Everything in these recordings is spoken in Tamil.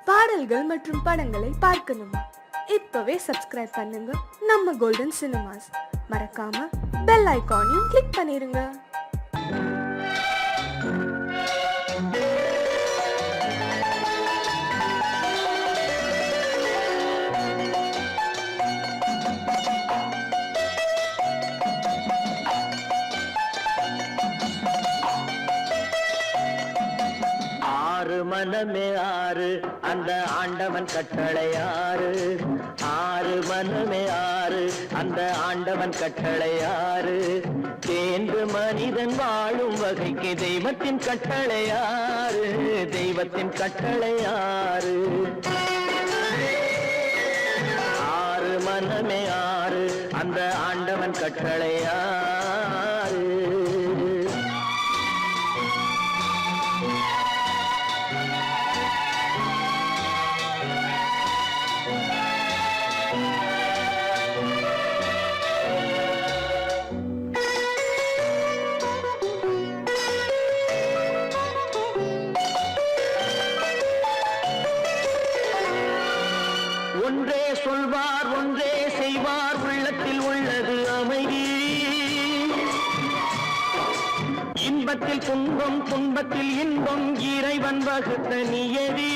பாடல்கள் மற்றும் படங்களை பார்க்கணுமா? இப்பவே சப்ஸ்கிரைப் பண்ணுங்க நம்ம கோல்டன் சினிமாஸ். மறக்காம பெல் ஐகானையும் கிளிக் பண்ணிருங்க. ஆறு மனமே ஆறு, அந்த ஆண்டவன் கட்டளை ஆறு. ஆறு மனமே ஆறு, அந்த ஆண்டவன் கட்டளை ஆறு. தேர்ந்து மனிதன் வாழும் வகைக்கு தெய்வத்தின் கட்டளை ஆறு. தெய்வத்தின் கட்டளை ஆறு. ஆறு மனமே ஆறு, அந்த ஆண்டவன் கட்டளை ஆறு. ஒன்றே சொல்வார், ஒன்றே செய்வார், உள்ளத்தில் உள்ளது அமைதி. இன்பத்தில் துன்பம், துன்பத்தில் இன்பம், இறைவன் வகுத்த நியதி.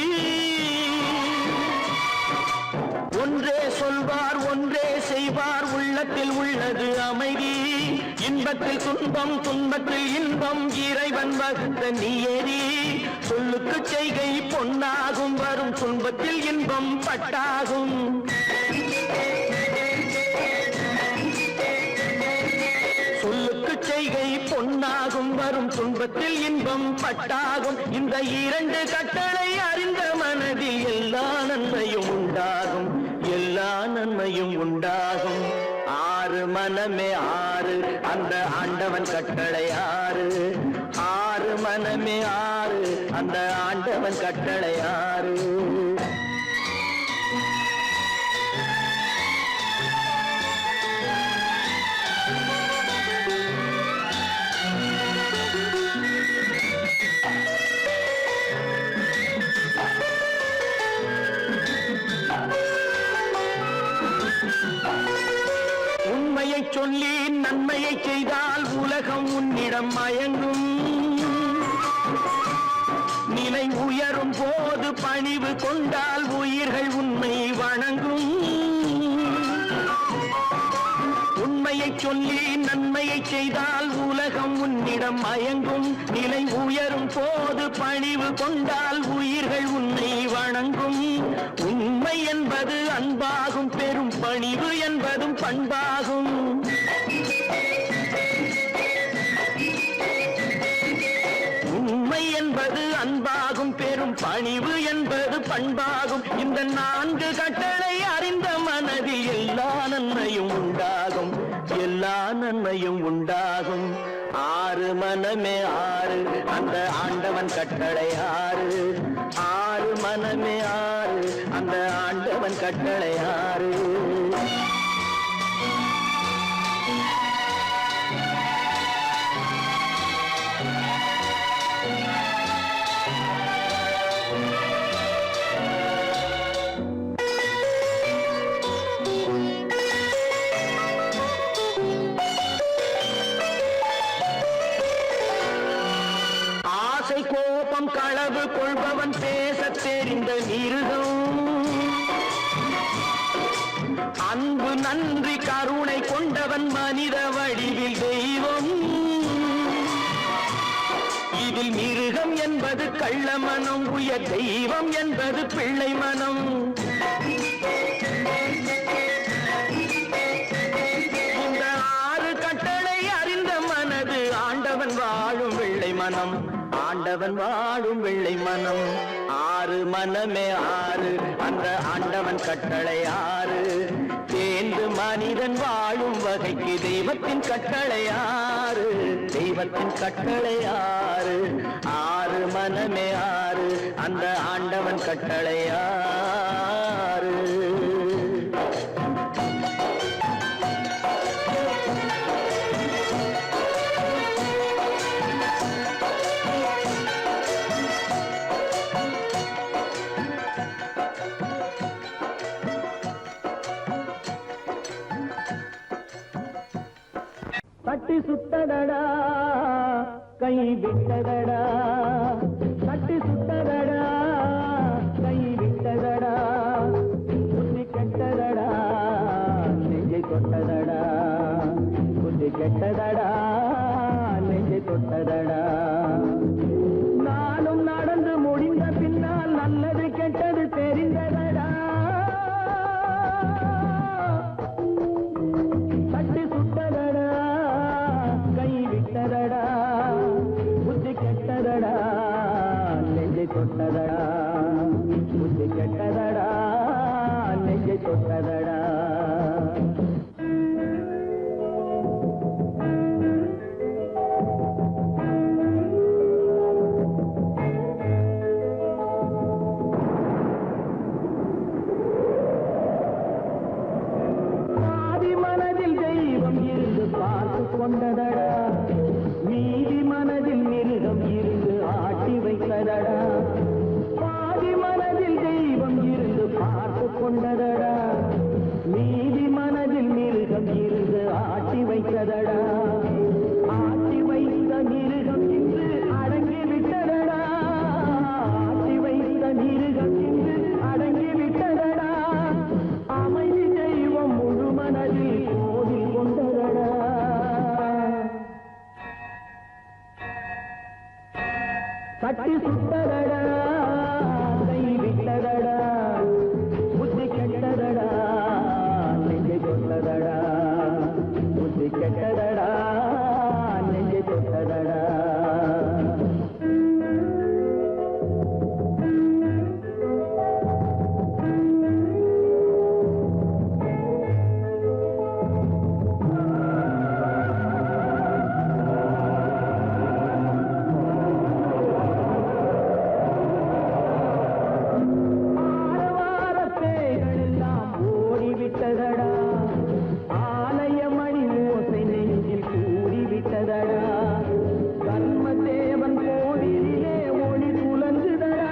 ஒன்றே சொல்வார், ஒன்றே செய்வார், உள்ளத்தில் உள்ளது அமைதி. இன்பத்தில் துன்பம், துன்பத்தில் இன்பம், இறைவன் வகுத்த நியதி. சொல்லுக்கு செய்கை பொன்னாகும், வரும் துன்பத்தில் இன்பம் பட்டாகும். சொல்லுக்கு செய்கை பொன்னாகும், வரும் துன்பத்தில் இன்பம் பட்டாகும். இந்த இரண்டு கட்டளை அறிந்த மனதில் எல்லா நன்மையும் உண்டாகும். எல்லா நன்மையும் உண்டாகும். ஆறு மனமே ஆறு, அந்த ஆண்டவன் கட்டளை ஆறு. ஆறு மனமே ஆறு, அந்த ஆண்டவன் கட்டளை ஆறு. உண்மையை சொல்லி நன்மையை செய்தால் உலகம் உன்னிடம் மயங்கும். நிலை உயரும் போது பணிவு கொண்டால் உயிர்கள் உன்னை வணங்கும். உண்மையை சொல்லி நன்மையை செய்தால் உலகம் உன்னிடம் மயங்கும். நிலை உயரும் போது பணிவு கொண்டால் உயிர்கள் உன்னை வணங்கும். உண்மை என்பது அன்பாகும், பெரும் பணிவு என்பதும் பண்பாகும். உண்மை என்பது அன்பாகும், பெரும் பணிவு என்பது பண்பாகும். இந்த நான்கு கட்டளை அறிந்த மனதில் எல்லா நன்மையும் உண்டாகும். எல்லா நன்மையும் உண்டாகும். ஆறு மனமே ஆறு, அந்த ஆண்டவன் கட்டளை ஆறு. ஆறு மனமே ஆறு, அந்த ஆண்டவன் கட்டளை ஆறு. ஆசை கோபம் களவு கொள்பவன் பேசத் தெரிந்த மிருகம். அன்பு நன்றி கருணை கொண்டவன் மனித வடிவில் தெய்வம். இதில் மிருகம் என்பது கள்ள மனம், உயர் தெய்வம் என்பது பிள்ளை மனம். இந்த ஆறு கட்டளை அறிந்த மனது ஆண்டவன் வாழும் வெள்ளை மனம். ஆண்டவன் வாழும் வெள்ளை மனம். ஆறு மனமே ஆறு, அந்த ஆண்டவன் கட்டளை ஆறு. தேர்ந்து மனிதன் வாழும் வகைக்கு தெய்வத்தின் கட்டளை ஆறு. தெய்வத்தின் கட்டளை ஆறு. ஆறு மனமே ஆறு, அந்த ஆண்டவன் கட்டளை ஆறு. தட்டி சுட்டதடா கை விட்டதடா தட்டி சுட்டதடா கை விட்டதடா புத்தி கெட்டதடா நெஞ்சை தொட்டதடா புத்தி கெட்டதடா நெஞ்சை தொட்டதடா நானும் நடந்து முடிந்த பின்னால் நல்லது கெட்டது தெரிந்ததடா தட்டி சுட்டதடா கை விட்டதடா புத்தி கெட்டதடா நெஞ்சை தொட்டதடா புத்தி கெட்டதடா நெஞ்சை தொட்டதடா கொண்டதடா மீதி மனதில் மிருகம் இருந்து ஆட்டி வைத்ததடா பாதி மனதில் தெய்வம் இருந்து பார்த்து கொண்டதடா மீதி மனதில் மிருகம் இருந்து ஆட்டி வைத்ததடா ஆட்டி வைத்த மிருகம் இன்று அடங்கி விட்டதடா ஆட்டி வைத்த மிருகம் இன்று அடங்கி விட்டதடா அமைதி தெய்வம் முழு மனதில் கோவில் கொண்டதடா தட்டி சுட்டதடா கை விட்டதடா புத்தி கெட்டதடா நெஞ்சை தொட்டதடா புத்தி கெட்டதடா நெஞ்சை தொட்டதடா ஆலயமணி ஓசை நெஞ்சில் கூடிவிட்டதடா தர்மதேவன் கோவிலிலே ஒளி துலங்குதடா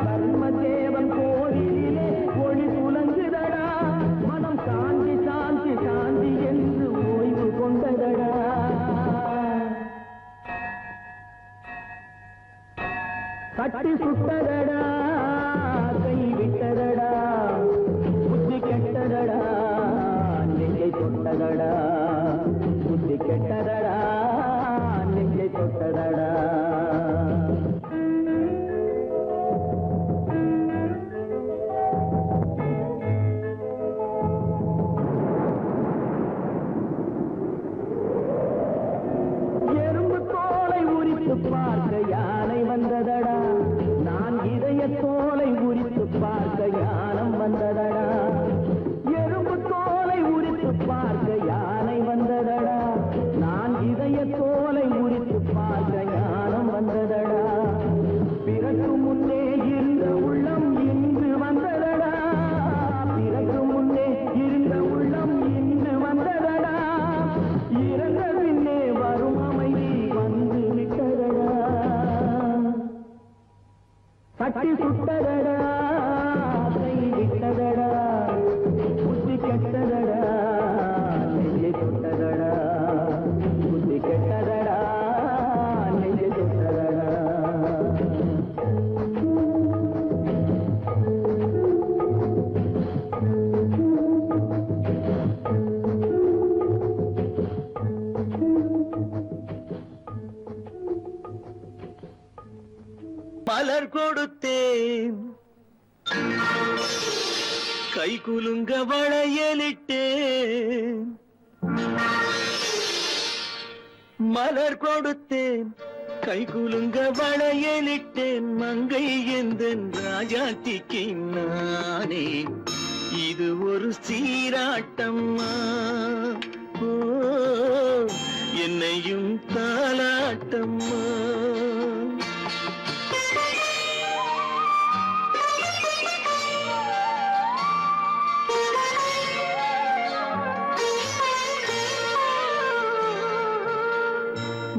தர்மதேவன் கோவிலிலே ஒளி துலங்குதடா மனம் சாந்தி சாந்தி சாந்தி என்று ஓய்வு கொண்டதடா தட்டி சுட்டதடா கை விட்டதடா புத்தி கெட்டதடா நெஞ்சை தொட்டதடா புத்தி கெட்டதடா நெஞ்சை தொட்டதடா எறும்பு தோலை உரித்து பார்க்க யானை வந்ததடா நான் இதய தோலை உரித்து பார்க்க யானம் வந்ததடா எறும்பு தோலை உரித்து பார்க்க யானை வந்ததடா நான் இதய தோலை உரித்து பார்க்க ஞானம் வந்ததடா பிறகு முன்னே இருந்த உள்ளம் இன்று வந்ததடா பிறகு முன்னே இருந்த உள்ளம் இன்று வந்ததடா இறந்த பின்னே வரும் அமைதி வந்து விட்டதடா தட்டி சுட்டதடா கை விட்டதடா புத்தி கெட்டதடா நெஞ்சை தொட்டதடா புத்தி கெட்டதடா நெஞ்சை தொட்டதடா மலர் கொடுத்தேன் கை குலுங்க வளையலிட்டேன் மலர் கொடுத்தேன் கை குலுங்க வளையலிட்டேன் மங்கை எந்தன் ராஜாத்திக்கு நானே இது ஒரு சீராட்டம்மா ஓ என்னையும் தாலாட்டம்மா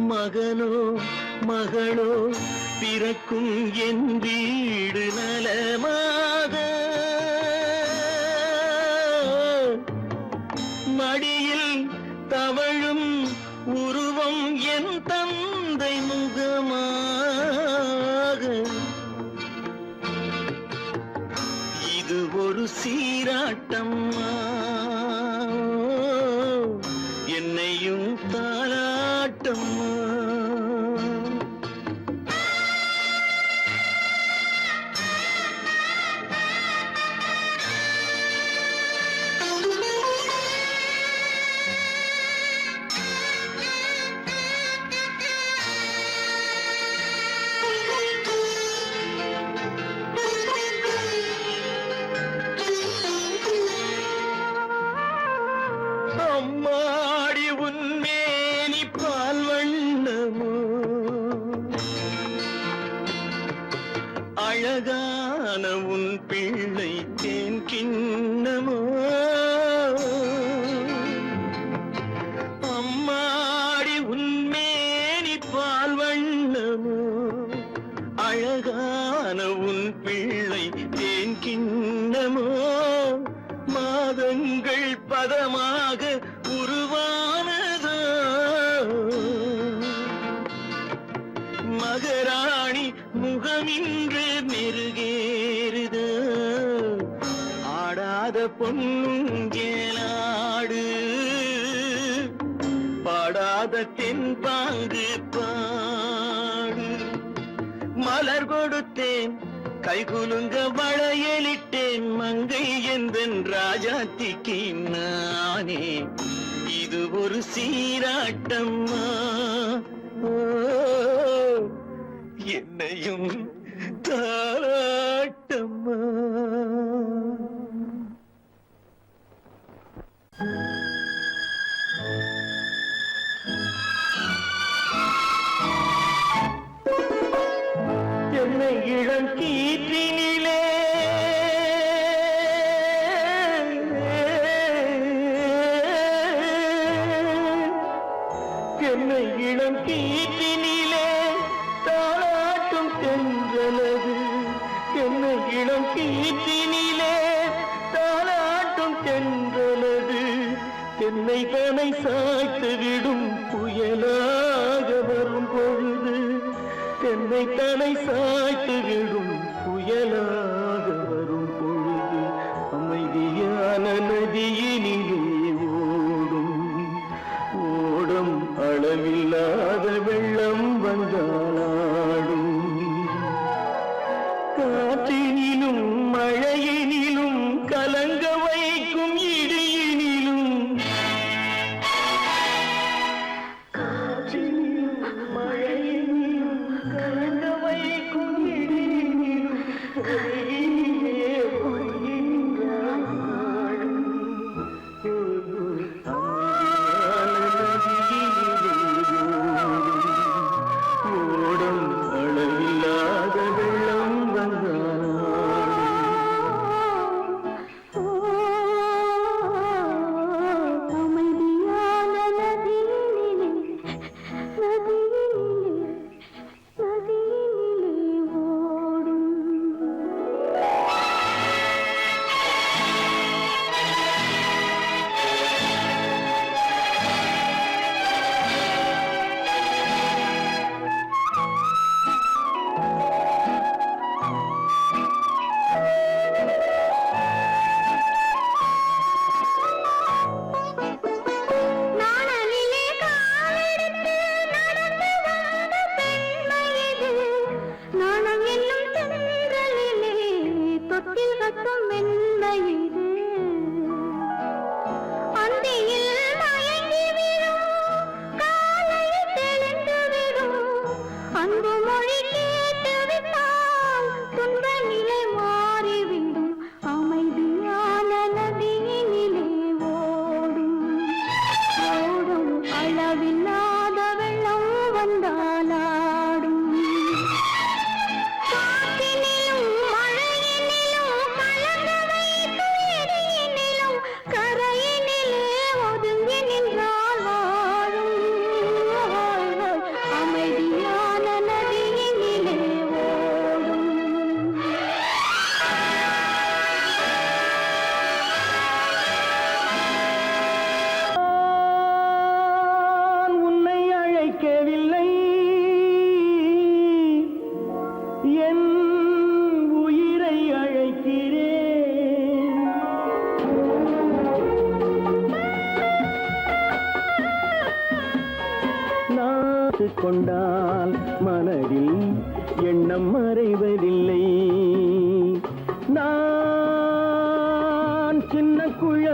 மகனோ மகளோ பிறக்கும் என் வீடு நலமாக மடியில் தவழும் இது ஒரு சீராட்டம்மா, என்னையும் தாலாட்டம்மா. அம்மாடி உன்மேனி பால் வண்ணமோ, அழகான உன் பிள்ளை தேன் கிண்ணமோ. அம்மாடி உன்மேனி பால் வண்ணமோ, அழகான உன் பிள்ளை தேன் கிண்ணமோ. மாதங்கள் பதமாக உருவானதோ, மகராணி முகமின்று மெருகேறுதோ. ஆடாத பொன்னுங்கேலாடு, பாடாத தென்பாங்கு பாடு. மலர் கொடுத்தேன் கைகுலுங்க வளையலிட்டேன், மங்கை என்பன் ராஜாத்திக்கு நானே. இது ஒரு சீராட்டம்மா, ஓ, என்னையும் தாலாட்டம்மா. என்னை இளம் கீற்றினிலே என்னை இளம் கீற்றினிலே தாளாட்டும் தென்றலது. என்னை இளம் கீற்றினிலே தாளாட்டும் தென்றலது. என்னை தனை சாய்த்து விடும் புயலாக வரும் பொழுது, என்னை தலை சாய்த்து விடும் புயலாக வரும் பொழுது, அமைதியான நதியினிலே ஓடும் ஓடும் அளவில்லாத வெள்ளம் வந்தாடும். காற்றினிலும் மழையினிலும் கலங்க வைக்கும் இடியினிலும், காற்றினிலும் மழையினிலும் கலங்க வைக்கும் இடியினிலும்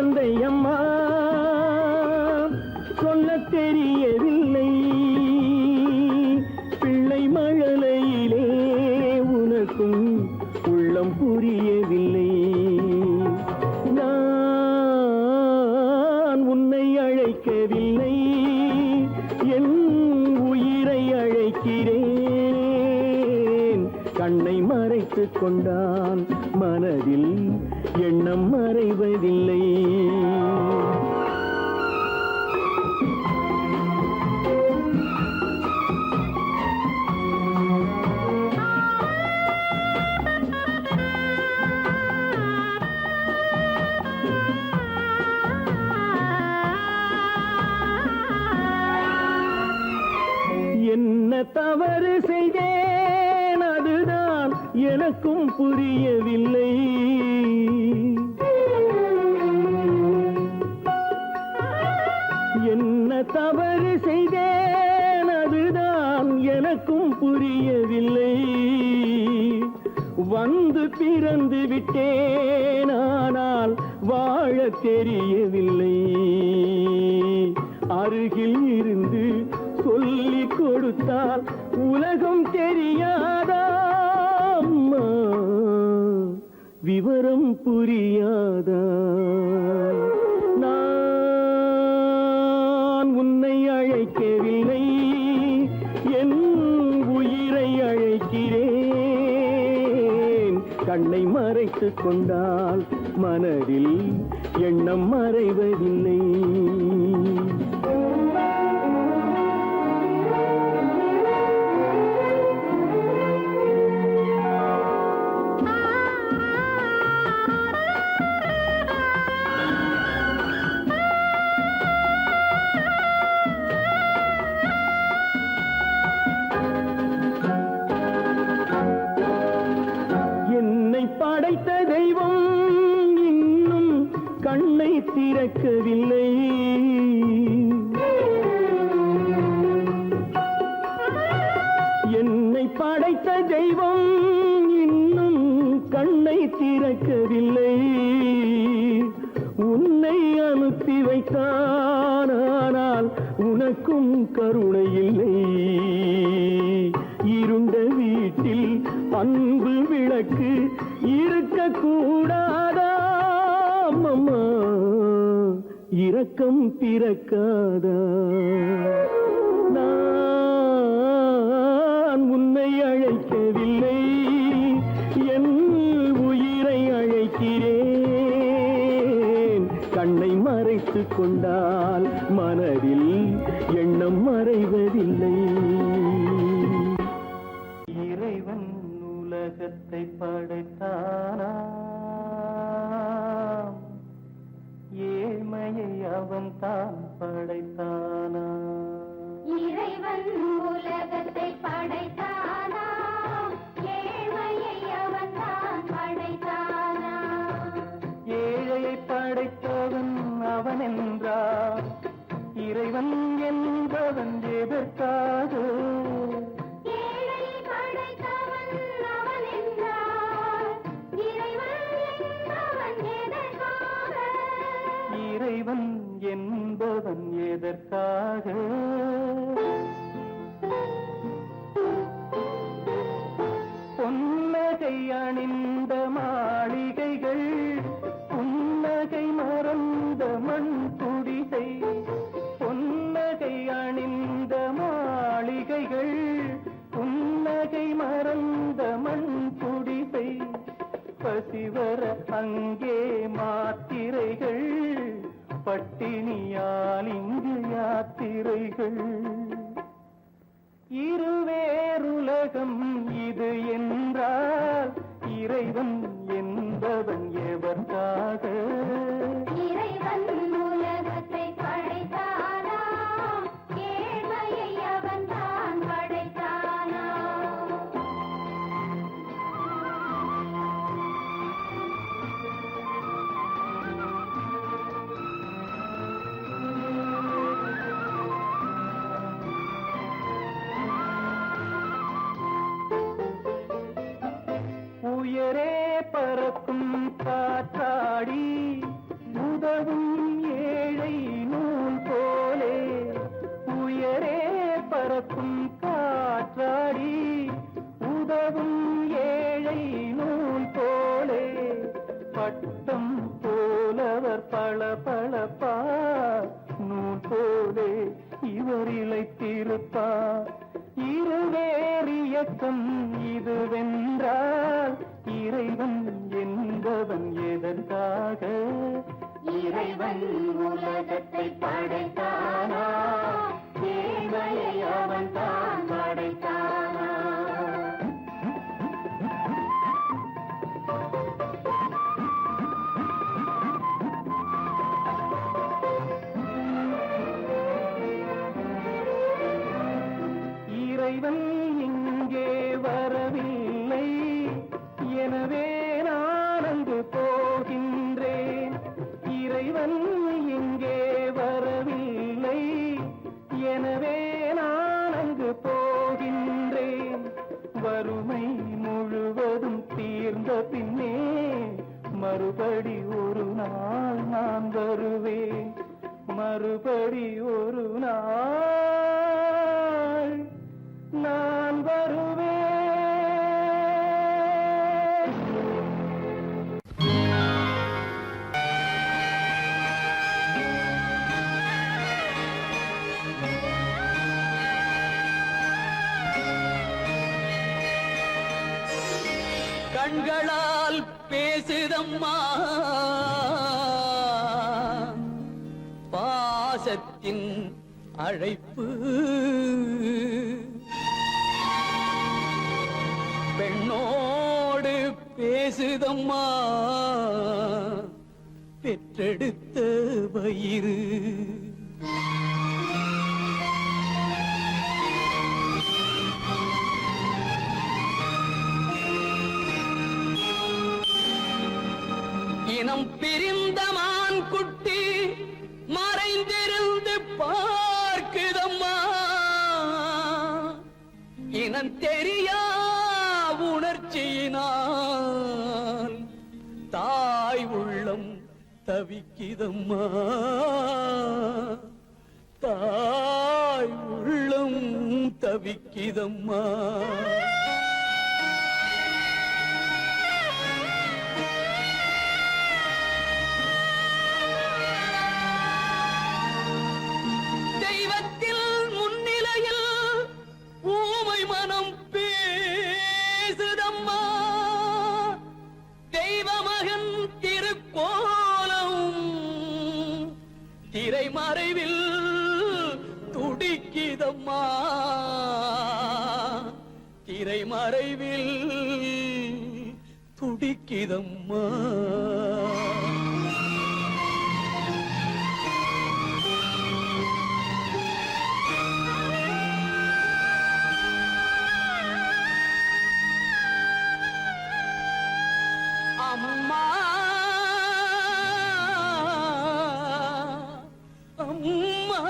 குழந்தை அம்மா சொல்லத் தெரியவில்லை பிள்ளை மழலையிலே உனக்கும் உள்ளம் புரியவில்லை நான் உன்னை அழைக்கவில்லை என் உயிரை அழைக்கிறேன் கண்ணை மறைத்துக் கொண்டான் மனதில் எண்ணம் மறைவதில்லை என்ன தவறு செய்தேன் அதுதான் எனக்கும் புரியவில்லை என்ன தவறு செய்தேன் அதுதான் எனக்கும் புரியவில்லை வந்து பிறந்து விட்டேன் ஆனால் வாழ தெரியவில்லை அருகில் இருந்து சொல்லிக் கொடுத்தால் உலகம் தெரியாதா அம்மா விவரம் புரியாதா நான் உன்னை அழைக்கவில்லை என் உயிரை அழைக்கிறேன் கண்ணை மறைத்துக் கொண்டால் மனதில் எண்ணம் மறைவதில்லை படைத்த தெய்வம் இன்னும் கண்ணை திறக்கவில்லை என்னை படைத்த தெய்வம் இன்னும் கண்ணை திறக்கவில்லை உன்னை அனுப்பி வைத்தான் ஆனால் உனக்கும் கருணை இல்லை இருண்ட வீட்டில் அன்பு விளக்கு இருக்க கூடாதா அம்மா இரக்கம் பிறக்காதா நான் உன்னை அழைக்கவில்லை என் உயிரை அழைக்கிறேன் கண்ணை மறைத்துக் கொண்டால் மனதில் எண்ணம் மறைவதில்லை இறைவன் உலகத்தை படைத்தானா ஏழ்மையை அவன் தான் படைத்தானா இறைவன் உலகத்தை படைத்தானா ஏழ்மையை அவன் தான் படைத்தானா ஏழையை படைத்தவன் அவன் என்றார் இறைவன் என்பவன் எதற்காக இறைவன் என்பவன் எதற்காக பொன்னகை அணிந்த மாளிகைகள் புன்னகை மறந்த மண் குடிசை பொன்னகை அணிந்த மாளிகைகள் புன்னகை மறந்த மண் குடிசை பசிவர அங்கே மாத்திரைகள் பட்டினியால் இங்கு யாத்திரைகள் இருவேறுலகம் இது என்றால் இறைவன் என்பவன் எவர்க்காக இறைவன் உலகத்தை படைத்தானா ஏழ்மையை அவன் தான் படைத்தானா உயரே பறக்கும் காற்றாடி உதவும் பட்டம் போலவர் பளபளப்பார், நூல் போலே இவர் இளைத்திருப்பார். இருவேறு இயக்கம் இதுவென்றால் இறைவன் என்பவன் எதற்காக? இறைவன் உலகத்தை படைத்தானா, ஏழ்மையை அவன் தான் படைத்தானா? இறைவன் இங்கே வரவில்லை, எனவே நான் அங்கு போகின்றேன். இறைவன் இங்கே வரவில்லை, எனவே நான் அங்கு போகின்றேன். வறுமை முழுவதும் தீர்ந்த பின்னே மறுபடி ஒரு நாள் நான் வருவேன். மறுபடி ஒரு நாள் நான் வருவேன். கண்களால் பேசுதம்மா பாசத்தின் அழைப்பு, பெண்ணோடு பேசுதம்மா பெற்றெடுத்த வயிறு. இனம் பிரிந்த மான் குட்டி மறைந்திருந்து பார்க்குதம்மா, இனம் தெரியா உணர்ச்சியினால் தாய் உள்ளம் தவிக்குதம்மா, தாய் உள்ளம் தவிக்குதம்மா. திரைமறைவில் துடிக்குதம்மா, திரைமறைவில் துடிக்குதம்மா. அம்மா அம்மா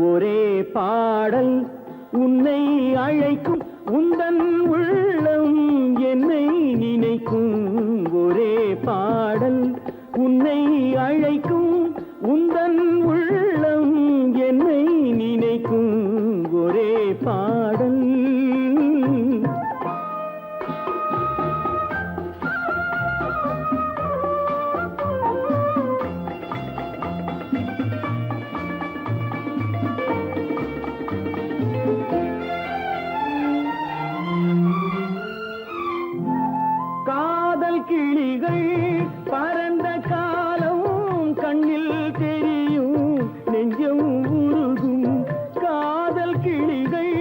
ஒரே பாடல் உன்னை அழைக்கும் உந்தன் உள்ளம் என்னை நினைக்கும் ஒரே பாடல் உன்னை அழைக்கும் உந்தன் உள்ளம் என்னை நினைக்கும் ஒரே பாடல் காதல் கிளிகள் பறந்த காலம் கண்ணில் தெரியும் நெஞ்சம் உருகும் காதல் கிளிகள்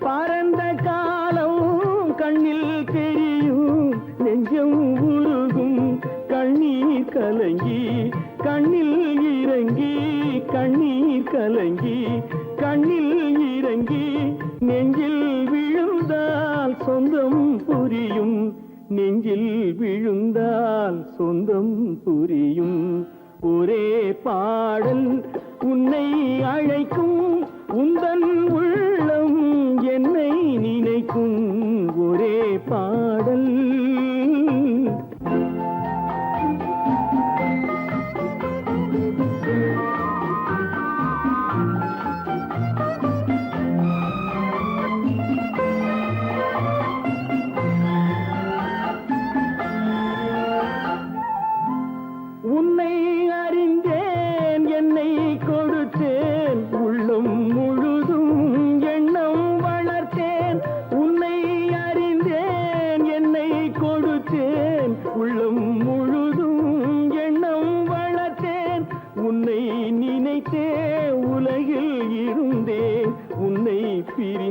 பறந்த காலம் கண்ணில் தெரியும் நெஞ்சம் உருகும் கண்ணீர் கலங்கி கண்ணில் இறங்கி கண்ணீர் கலங்கி கண்ணில் இறங்கி நெஞ்சில் விழுந்தால் சொந்தம் புரியும் நெஞ்சில் விழுந்தால் சொந்தம் புரியும் ஒரே பாடல் உன்னை அழைக்கும் உந்தன் உள்ளம் என்னை நினைக்கும் ஒரே பாடல் உன்னை அறிந்தேன் என்னை கொடுத்தேன் உள்ளம் முழுதும் எண்ணம் வளர்த்தேன் உன்னை அறிந்தேன் என்னை கொடுத்தேன் உள்ளம் முழுதும் எண்ணம் வளர்த்தேன் உன்னை நினைத்தே உலகில் இருந்தேன் உன்னை பிரிந்தேன்